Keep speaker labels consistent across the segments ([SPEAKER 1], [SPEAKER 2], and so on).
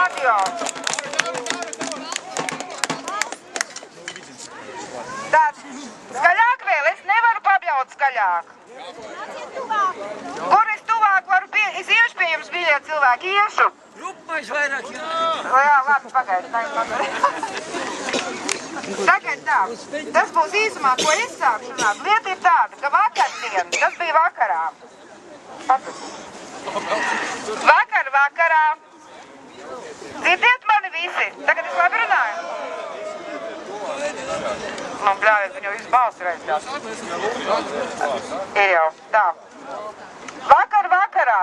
[SPEAKER 1] radio. Tad, skaļāk vēl, es nevaru pabļaut skaļāk. Kur es tuvāk varu es iešu pie jums, mīļie cilvēki, iešu.
[SPEAKER 2] Rupmais vairāk,
[SPEAKER 1] Jā, labi, pagaidi. Tagad tā, tas būs īsumā, ko es sākšu runāt. Lieta ir tāda, ka vakardien, tas bija vakarā. Vakarā. Dzirdiet mani visi? Tagad es labi runāju? Man bļāviet, viņu visu balsi reizes. Ir jau, tā. Vakarā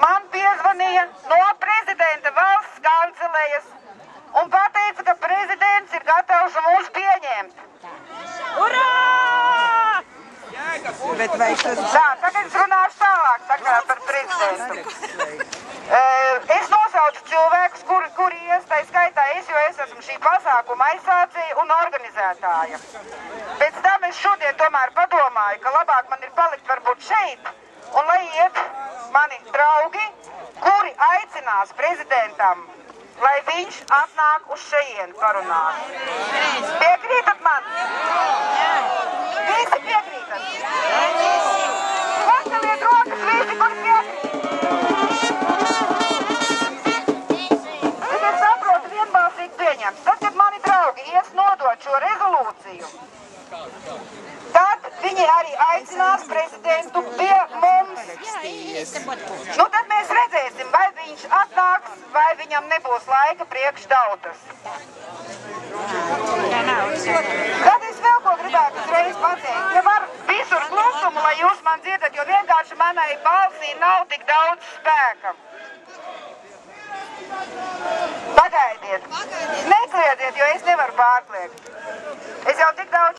[SPEAKER 1] man piezvanīja no prezidenta valsts kancelejas un pateica, ka prezidents ir gatavs mūs pieņemt. Urā! Tā, tagad es runāšu tālāk sakarā par prezidentu. Es nosaucu cilvēkus, kuri iestāja skaitā jo es esmu šī pasākuma aizsācēja un organizētāja. Pēc tam es šodien tomēr padomāju, ka labāk man ir palikt varbūt šeit, un lai iet mani draugi, kuri aicinās prezidentam, lai viņš atnāk uz šejienu parunāt. Piekrītat man? Visi piekrītat? Pasteliet rokas visi, kuri piekrīt. Es saprotu vienbalsīgi pieņemt. Tad, kad mani draugi ies nodot šo rezolūciju, tad viņi arī aicinās prezidentu pie mums. Nu, tad mēs redzēsim, vai viņš atnāks, vai viņam nebūs laika priekš tautas. Tad es vēl ko gribētu uzreiz pateikt. Ja var visur klusumu, lai jūs man dzirdat, jo vienkārši manai balsī nav tik daudz spēka. Pagaidiet. Nekliediet, jo es nevaru pārkliegt. Es jau tik daudz